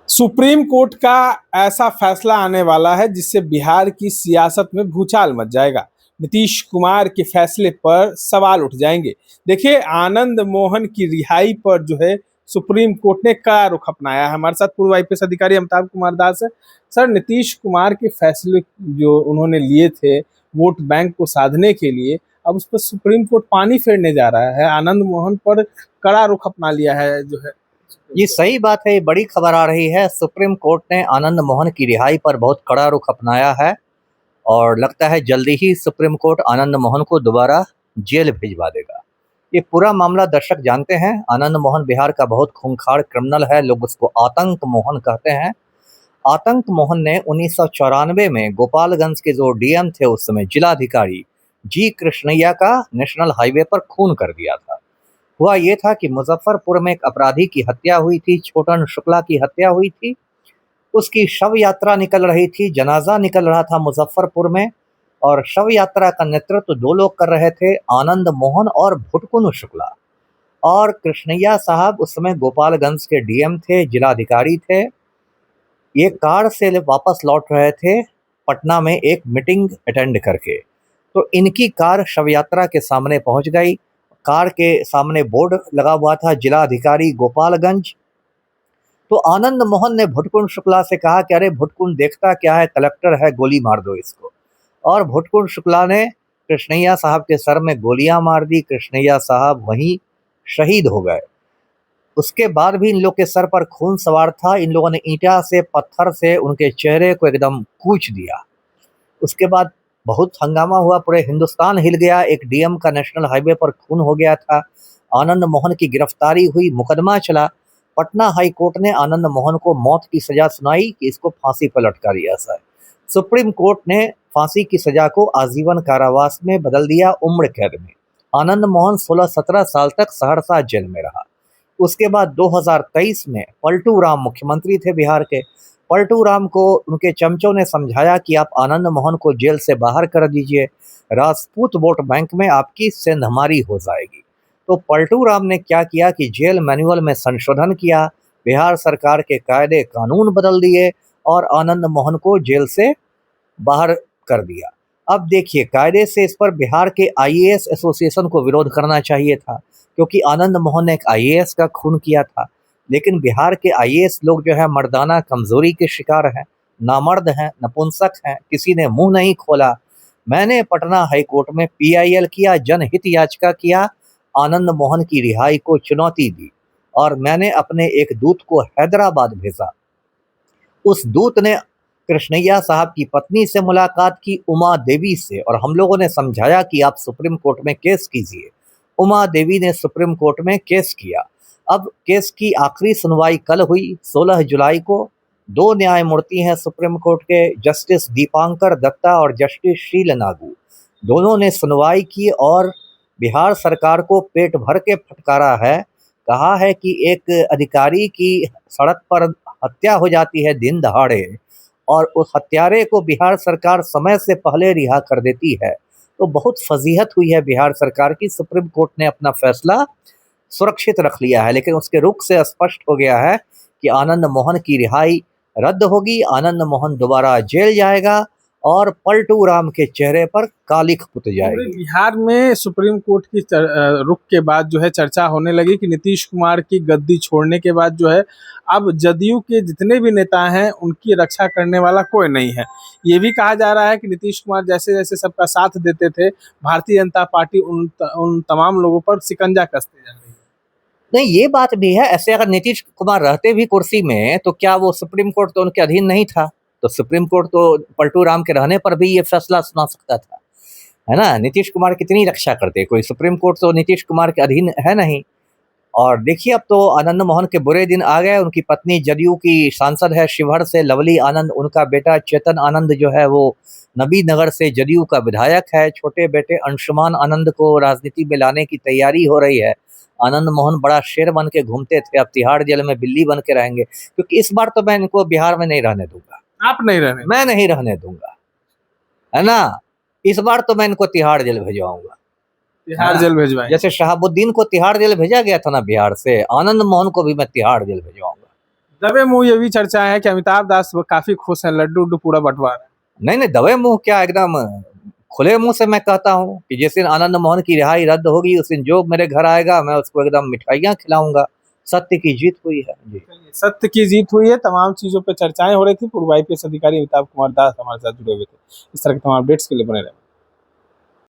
Supreme court का ऐसा फैसला आने वाला है जिससे बिहार की सियासत में भूचाल मच जाएगा। नीतीश कुमार के फैसले पर सवाल उठ जाएंगे। देखिए, आनंद मोहन की रिहाई पर जो है सुप्रीम कोर्ट ने कड़ा रुख अपनाया है। हमारे साथ पूर्व आईपीएस अधिकारी अमिताभ कुमार दास है। सर, नीतीश कुमार के फैसले जो उन्होंने लिए थे वोट बैंक को साधने के लिए, अब उस पर सुप्रीम कोर्ट पानी फेरने जा रहा है। आनंद मोहन पर कड़ा रुख अपना लिया है जो है। ये सही बात है। ये बड़ी खबर आ रही है। सुप्रीम कोर्ट ने आनंद मोहन की रिहाई पर बहुत कड़ा रुख अपनाया है और लगता है जल्दी ही सुप्रीम कोर्ट आनंद मोहन को दोबारा जेल भिजवा देगा। ये पूरा मामला दर्शक जानते हैं। आनंद मोहन बिहार का बहुत खूंखार क्रिमिनल है। लोग उसको आतंक मोहन कहते हैं। आतंक मोहन ने 1994 में गोपालगंज के जो डीएम थे उस समय जिलाधिकारी जी कृष्णैया का नेशनल हाईवे पर खून कर दिया था। हुआ ये था कि मुजफ्फरपुर में एक अपराधी की हत्या हुई थी, छोटन शुक्ला की हत्या हुई थी। उसकी शव यात्रा निकल रही थी, जनाजा निकल रहा था मुजफ्फरपुर में, और शव यात्रा का नेतृत्व दो लोग कर रहे थे, आनंद मोहन और भुटकुन शुक्ला। और कृष्णैया साहब उस समय गोपालगंज के डीएम थे, जिलाधिकारी थे। ये कार से वापस लौट रहे थे पटना में एक मीटिंग अटेंड करके। तो इनकी कार शव यात्रा के सामने पहुंच गई। कार के सामने बोर्ड लगा हुआ था, जिलाधिकारी गोपालगंज। तो आनंद मोहन ने भुटकुन शुक्ला से कहा कि अरे भुटकुन, देखता क्या है, कलेक्टर है, गोली मार दो इसको। और भुटकुन शुक्ला ने कृष्णैया साहब के सर में गोलियां मार दी। कृष्णैया साहब वहीं शहीद हो गए। उसके बाद भी इन लोग के सर पर खून सवार था। इन लोगों ने ईंटा से, पत्थर से उनके चेहरे को एकदम कूच दिया। उसके बाद बहुत हंगामा हुआ, पूरे हिंदुस्तान हिल गया। एक डीएम का नेशनल हाईवे पर खून हो गया था। आनंद मोहन की गिरफ्तारी हुई, मुकदमा चला। पटना हाई कोर्ट ने आनंद मोहन को मौत की सजा सुनाई कि इसको फांसी पर लटका दिया जाए। सुप्रीम कोर्ट ने फांसी की सजा को आजीवन कारावास में बदल दिया, उम्र कैद में। आनंद मोहन 16-17 साल तक सहरसा जेल में रहा। उसके बाद 2023 में पलटू राम मुख्यमंत्री थे बिहार के। पलटू राम को उनके चमचों ने समझाया कि आप आनंद मोहन को जेल से बाहर कर दीजिए, राजपूत वोट बैंक में आपकी सेंधमारी हो जाएगी। तो पलटू राम ने क्या किया कि जेल मैनुअल में संशोधन किया, बिहार सरकार के कायदे कानून बदल दिए और आनंद मोहन को जेल से बाहर कर दिया। अब देखिए, कायदे से इस पर बिहार के आईएएस एसोसिएशन को विरोध करना चाहिए था, क्योंकि आनंद मोहन ने एक आईएएस का खून किया था। लेकिन बिहार के आईएएस लोग जो है मर्दाना कमजोरी के शिकार हैं, नामर्द हैं, नपुंसक हैं, किसी ने मुंह नहीं खोला। मैंने पटना हाई कोर्ट में पीआईएल किया, जनहित याचिका किया, आनंद मोहन की रिहाई को चुनौती दी, और मैंने अपने एक दूत को हैदराबाद भेजा। उस दूत ने कृष्णैया साहब की पत्नी से मुलाकात की, उमा देवी से, और हम लोगों ने समझाया कि आप सुप्रीम कोर्ट में केस कीजिए। उमा देवी ने सुप्रीम कोर्ट में केस किया। अब केस की आखिरी सुनवाई कल हुई, 16 जुलाई को। दो न्यायमूर्ति हैं सुप्रीम कोर्ट के, जस्टिस दीपांकर दत्ता और जस्टिस शील नागू। दोनों ने सुनवाई की और बिहार सरकार को पेट भर के फटकारा है। कहा है कि एक अधिकारी की सड़क पर हत्या हो जाती है दिन दहाड़े, और उस हत्यारे को बिहार सरकार समय से पहले रिहा कर देती है। तो बहुत फजीहत हुई है बिहार सरकार की। सुप्रीम कोर्ट ने अपना फैसला सुरक्षित रख लिया है, लेकिन उसके रुख से स्पष्ट हो गया है कि आनंद मोहन की रिहाई रद्द होगी, आनंद मोहन दोबारा जेल जाएगा और पलटू राम के चेहरे पर कालिख पुत पूरे जाएगी। बिहार में सुप्रीम कोर्ट की रुख के बाद जो है चर्चा होने लगी कि नीतीश कुमार की गद्दी छोड़ने के बाद जो है अब जदयू के जितने भी नेता हैं उनकी रक्षा करने वाला कोई नहीं है। ये भी कहा जा रहा है कि नीतीश कुमार जैसे जैसे सबका साथ देते थे, भारतीय जनता पार्टी उन तमाम लोगों पर शिकंजा कसते जा रही है। नहीं, ये बात भी है। ऐसे अगर नीतीश कुमार रहते भी कुर्सी में तो क्या वो सुप्रीम कोर्ट तो उनके अधीन नहीं था? तो सुप्रीम कोर्ट तो पलटू राम के रहने पर भी ये फैसला सुना सकता था, है ना। नीतीश कुमार कितनी रक्षा करते, कोई सुप्रीम कोर्ट तो नीतीश कुमार के अधीन है नहीं। और देखिए, अब तो आनंद मोहन के बुरे दिन आ गए। उनकी पत्नी जदयू की सांसद है शिवहर से, लवली आनंद। उनका बेटा चेतन आनंद जो है वो नबी नगर से जदयू का विधायक है। छोटे बेटे अंशुमान आनंद को राजनीति में लाने की तैयारी हो रही है। आनंद मोहन बड़ा शेर बन के घूमते थे, अब तिहाड़ जेल में बिल्ली बन के रहेंगे, क्योंकि इस बार तो मैं इनको बिहार में नहीं रहने दूंगा। आप नहीं रहने? मैं नहीं रहने दूंगा, है ना। इस बार तो मैं इनको तिहाड़ जेल भिजवाऊंगा। तिहाड़ जेल भिजवाएं? जैसे शहाबुद्दीन को तिहाड़ जेल भेजा गया था ना बिहार से, आनंद मोहन को भी मैं तिहाड़ जेल भिजवाऊंगा। दबे मुंह ये भी चर्चा है कि अमिताभ दास वो काफी खुश हैं, लड्डू उड्डू पूरा बंटवा रहे हैं। नहीं नहीं, दबे मुंह क्या, एकदम खुले मुंह से मैं कहता हूँ कि जिस दिन आनंद मोहन की रिहाई रद्द होगी उस दिन जो मेरे घर आएगा मैं उसको एकदम मिठाइयाँ खिलाऊंगा। सत्य की जीत हुई है जी। चलिए, सत्य की जीत हुई है, तमाम चीजों पे चर्चाएं हो रही थी। पूर्व IPS अधिकारी अमिताभ कुमार दास हमारे साथ जुड़े हुए थे। इस तरह के तमाम अपडेट्स के लिए बने रहे।